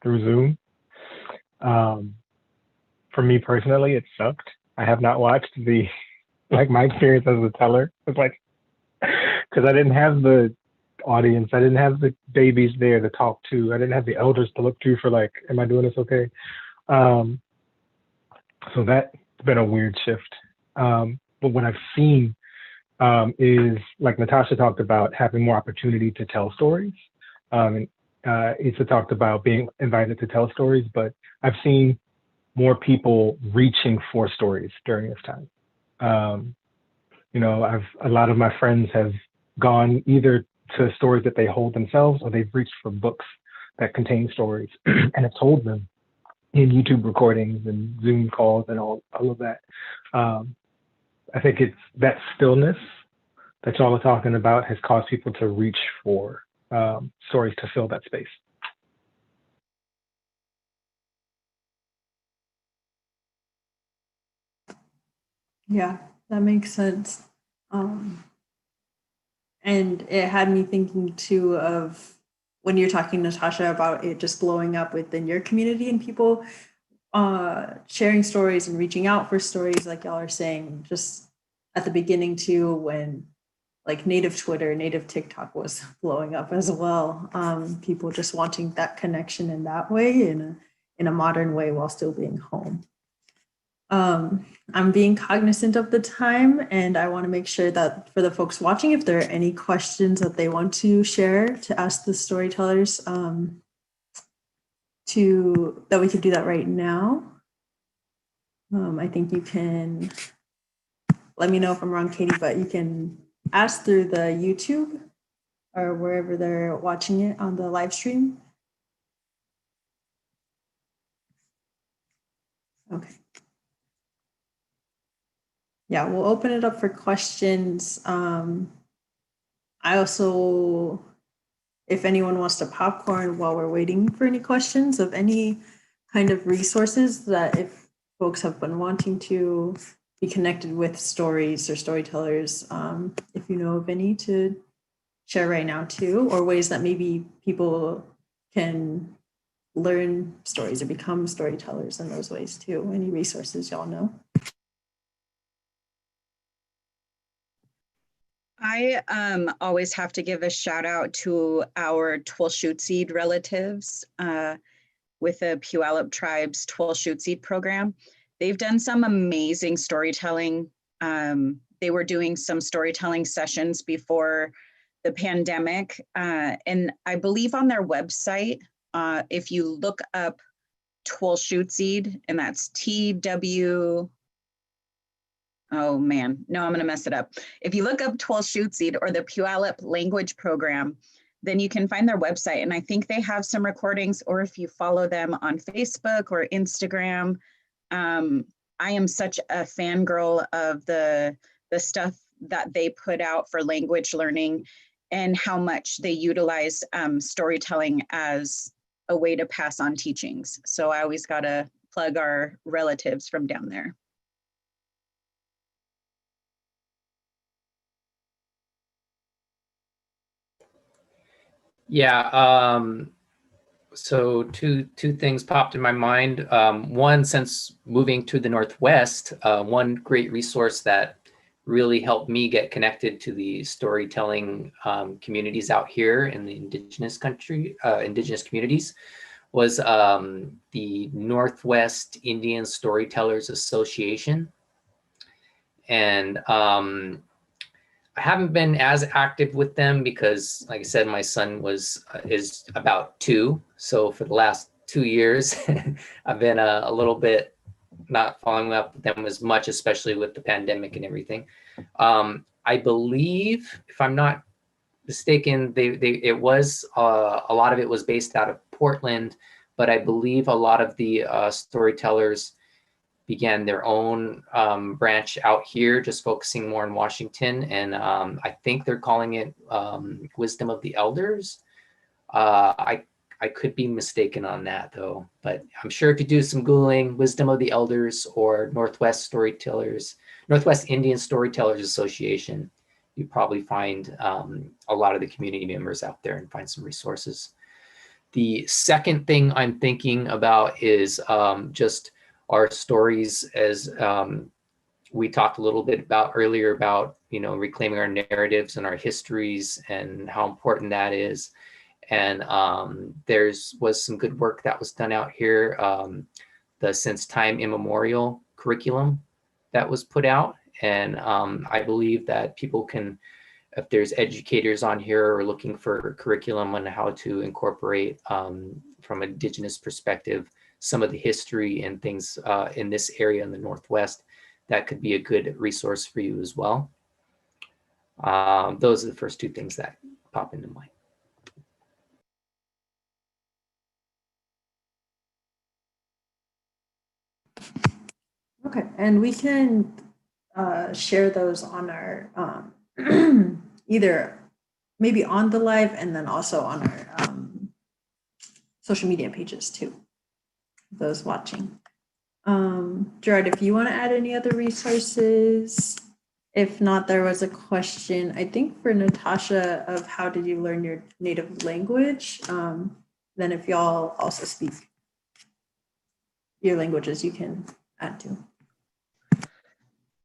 through Zoom. For me personally, it sucked. I have not watched like my experience as a teller. It's like, because I didn't have the audience, I didn't have the babies there to talk to, I didn't have the elders to look to for like, am I doing this okay? Um, so that's been a weird shift. But what I've seen is, like Natasha talked about, having more opportunity to tell stories. And Itsa talked about being invited to tell stories, but I've seen more people reaching for stories during this time. A lot of my friends have gone either to stories that they hold themselves, or they've reached for books that contain stories and have told them in YouTube recordings and Zoom calls and all of that. I think it's that stillness that y'all are talking about has caused people to reach for stories to fill that space. Yeah, that makes sense. And it had me thinking too of when you're talking, Natasha, about it just blowing up within your community and people sharing stories and reaching out for stories, like y'all are saying, just at the beginning too, when like native Twitter, native TikTok was blowing up as well. People just wanting that connection in that way, in a modern way, while still being home. I'm being cognizant of the time, and I want to make sure that for the folks watching, if there are any questions that they want to share, to ask the storytellers, that we could do that right now. I think you can let me know if I'm wrong, Katie, but you can ask through the YouTube or wherever they're watching it on the live stream. Okay. Yeah, we'll open it up for questions. I also, if anyone wants to popcorn while we're waiting for any questions of any kind of resources that if folks have been wanting to be connected with stories or storytellers, if you know of any to share right now too, or ways that maybe people can learn stories or become storytellers in those ways too. Any resources y'all know? I always have to give a shout out to our Lushootseed relatives with the Puyallup Tribes Lushootseed program. They've done some amazing storytelling. They were doing some storytelling sessions before the pandemic. And I believe on their website, if you look up Lushootseed, and that's TW, oh man, no, I'm going to mess it up. If you look up Lushootseed or the Puyallup language program, then you can find their website. And I think they have some recordings, or if you follow them on Facebook or Instagram. I am such a fangirl of the stuff that they put out for language learning and how much they utilize storytelling as a way to pass on teachings. So I always got to plug our relatives from down there. Yeah. So two things popped in my mind. One, since moving to the Northwest, one great resource that really helped me get connected to the storytelling communities out here in the indigenous communities was the Northwest Indian Storytellers Association. And I haven't been as active with them because, like I said, my son is about 2. So for the last 2 years, I've been a little bit not following up with them as much, especially with the pandemic and everything. I believe, if I'm not mistaken, it was a lot of it was based out of Portland, but I believe a lot of the storytellers began their own branch out here, just focusing more on Washington. And I think they're calling it Wisdom of the Elders. I could be mistaken on that though, but I'm sure if you do some Googling, Wisdom of the Elders or Northwest Indian Storytellers Association, you probably find a lot of the community members out there and find some resources. The second thing I'm thinking about is just our stories, as we talked a little bit about earlier about, reclaiming our narratives and our histories and how important that is. And was some good work that was done out here. The Since Time Immemorial curriculum that was put out. And I believe that people can, if there's educators on here or looking for curriculum on how to incorporate from Indigenous perspective, some of the history and things in this area in the Northwest, that could be a good resource for you as well. Those are the first two things that pop into mind. Okay, and we can share those on our either maybe on the live and then also on our social media pages too, those watching. Gerard, if you want to add any other resources. If not, there was a question, I think for Natasha, of how did you learn your native language? Then if y'all also speak your languages, you can add to.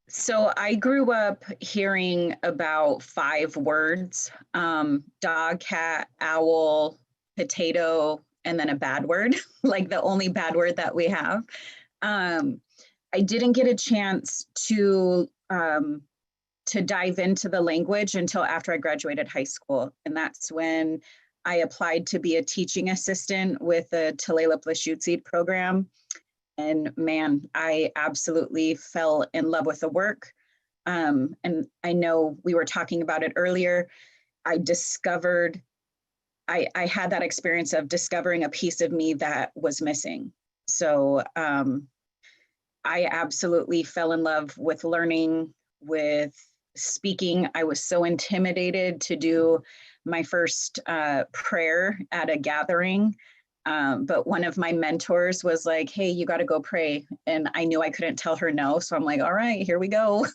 So I grew up hearing about 5 words: dog, cat, owl, potato, and then a bad word, like the only bad word that we have. I didn't get a chance to dive into the language until after I graduated high school. And that's when I applied to be a teaching assistant with the Tulalip Lushootseed program. And man, I absolutely fell in love with the work. And I know we were talking about it earlier. I had that experience of discovering a piece of me that was missing. So I absolutely fell in love with learning, with speaking. I was so intimidated to do my first prayer at a gathering. But one of my mentors was like, hey, you got to go pray. And I knew I couldn't tell her no. So I'm like, all right, here we go.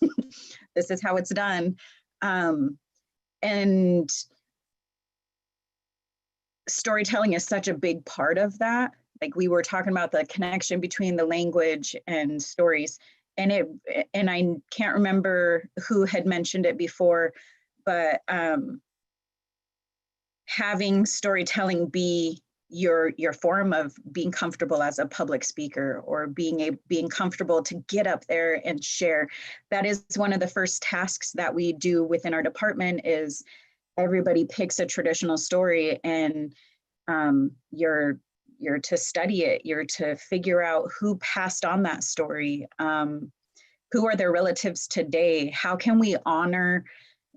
This is how it's done. And storytelling is such a big part of that. Like we were talking about the connection between the language and stories. And I can't remember who had mentioned it before, but having storytelling be your form of being comfortable as a public speaker, or being comfortable to get up there and share. That is one of the first tasks that we do within our department. Is everybody picks a traditional story, and you're to study it. You're to figure out who passed on that story. Who are their relatives today? How can we honor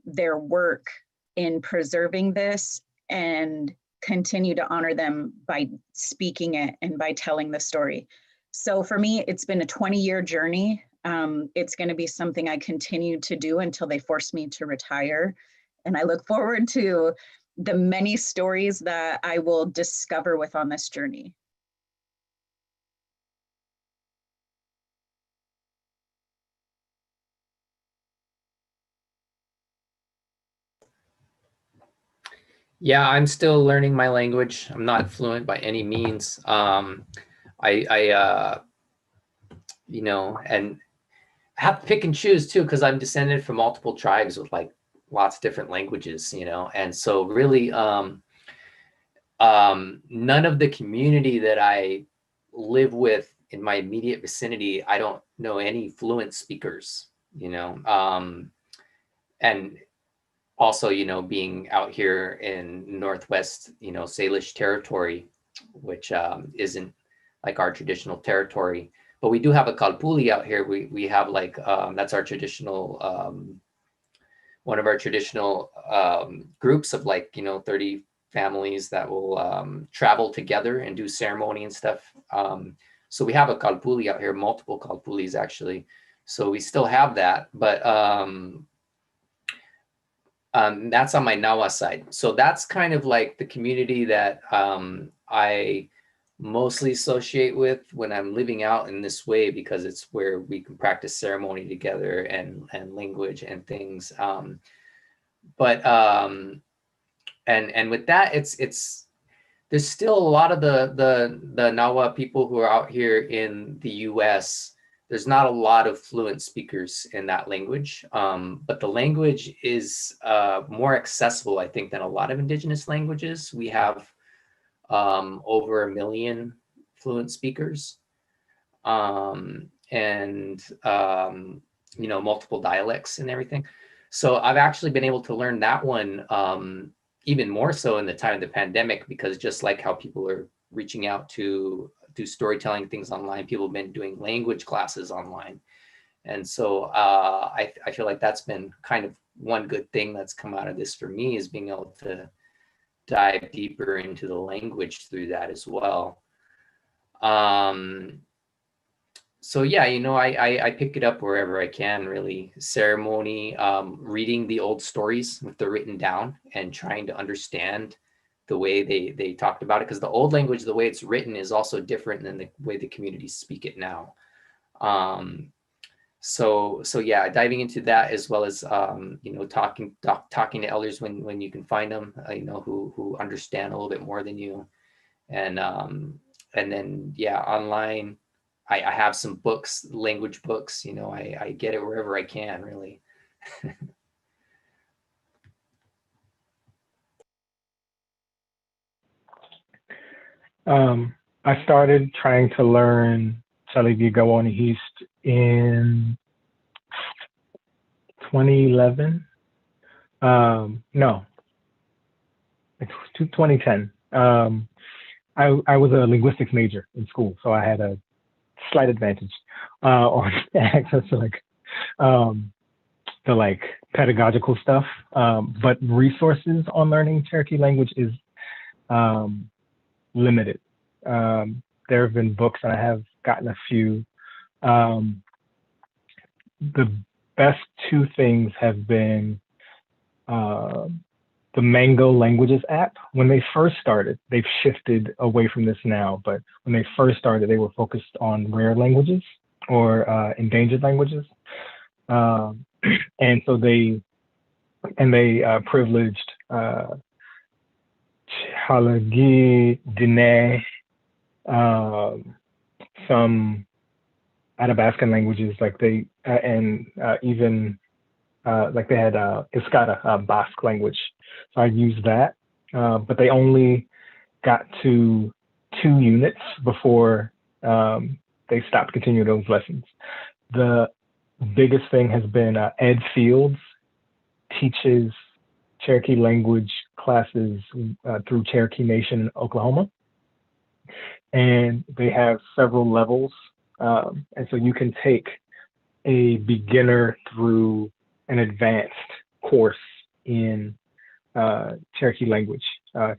their work in preserving this and continue to honor them by speaking it and by telling the story? So for me, it's been a 20-year journey. It's going to be something I continue to do until they force me to retire. And I look forward to the many stories that I will discover with on this journey. Yeah, I'm still learning my language. I'm not fluent by any means. And I have to pick and choose too, because I'm descended from multiple tribes with like lots of different languages, and so really none of the community that I live with in my immediate vicinity, I don't know any fluent speakers, and also, being out here in Northwest, Salish territory, which isn't like our traditional territory. But we do have a Kalpuli out here. We have like, that's our traditional, one of our traditional groups of like, 30 families that will travel together and do ceremony and stuff. So we have a kalpuli out here, multiple kalpulis actually. So we still have that, but that's on my Nahua side. So that's kind of like the community that I mostly associate with when I'm living out in this way, because it's where we can practice ceremony together and language and things. And with that, it's there's still a lot of the Nahua people who are out here in the US. There's not a lot of fluent speakers in that language, but the language is more accessible, I think, than a lot of indigenous languages. We have over 1 million fluent speakers, and you know, multiple dialects and everything. So I've actually been able to learn that one even more so in the time of the pandemic, because just like how people are reaching out to do storytelling things online, people have been doing language classes online. And so I feel like that's been kind of one good thing that's come out of this for me, is being able to dive deeper into the language through that as well. So yeah, you know, I pick it up wherever I can, really. Ceremony, reading the old stories if they're written down, and trying to understand the way they talked about it, because the old language, the way it's written, is also different than the way the communities speak it now. So yeah, diving into that, as well as you know, talking to elders when you can find them, you know, who understand a little bit more than you, and then yeah, online, I have some books, language books. You know, I get it wherever I can, really. I started trying to learn Salivigawani in 2011. No, it's 2010. I was a linguistics major in school, so I had a slight advantage on access to the pedagogical stuff. But resources on learning Cherokee language is limited. There have been books, and I have gotten a few. The best two things have been the Mango Languages app. When they first started, they've shifted away from this now, but when they first started, they were focused on rare languages or endangered languages. And so they privileged Chalagi, Diné, some Athabascan languages, even like they had Iskata, Basque language. So I used that, but they only got to 2 units before they stopped continuing those lessons. The biggest thing has been Ed Fields teaches Cherokee language classes through Cherokee Nation in Oklahoma. And they have several levels. And so you can take a beginner through an advanced course in Cherokee language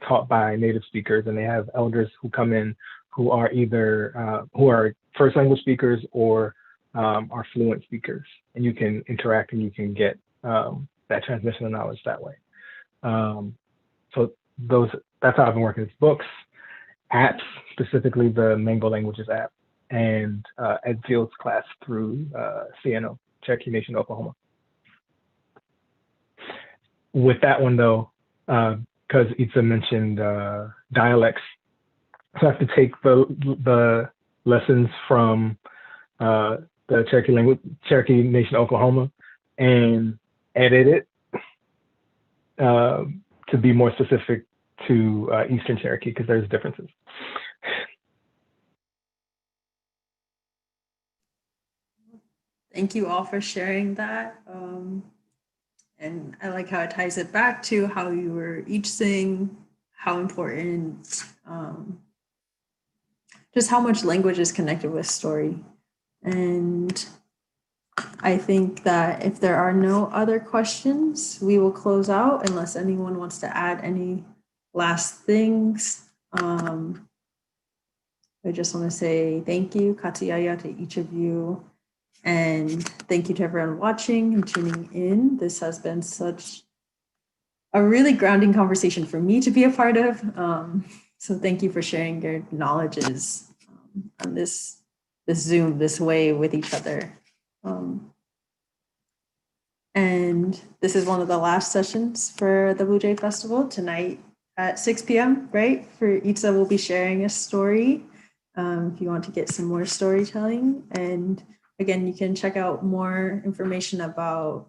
taught by native speakers. And they have elders who come in who are either who are first language speakers or are fluent speakers. And you can interact and you can get that transmission of knowledge that way. So that's how I've been working. It's books, apps, specifically the Mango Languages app, and Ed Fields class through CNO, Cherokee Nation, Oklahoma. With that one though, because Itsa mentioned dialects, so I have to take the lessons from the Cherokee Nation, Oklahoma, and edit it to be more specific to Eastern Cherokee, because there's differences. Thank you all for sharing that. And I like how it ties it back to how you were each saying how important, just how much language is connected with story. And I think that if there are no other questions, we will close out unless anyone wants to add any last things. I just want to say thank you, Katiyaya, to each of you. And thank you to everyone watching and tuning in. This has been such a really grounding conversation for me to be a part of. So thank you for sharing your knowledges on this Zoom, this way with each other. And this is one of the last sessions for the Blue Jay Festival tonight at 6 p.m., right? For Itsa, we'll be sharing a story if you want to get some more storytelling. And again, you can check out more information about,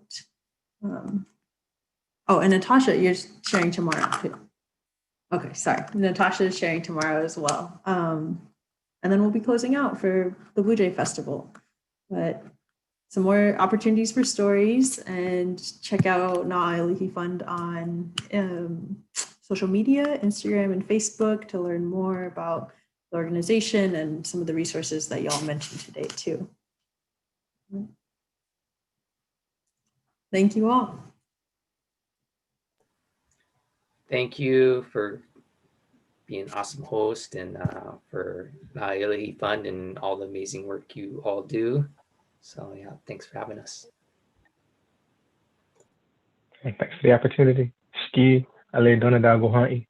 oh, and Natasha, you're sharing tomorrow too. Okay, sorry. Natasha is sharing tomorrow as well. And then we'll be closing out for the Blue Jay Festival. But some more opportunities for stories, and check out Illahee Fund on social media, Instagram and Facebook, to learn more about the organization and some of the resources that y'all mentioned today too. Thank you all. Thank you for being an awesome host, and for Illahee Fund and all the amazing work you all do. So yeah, thanks for having us. Thanks for the opportunity. Ski, Ale Donadago Hanti.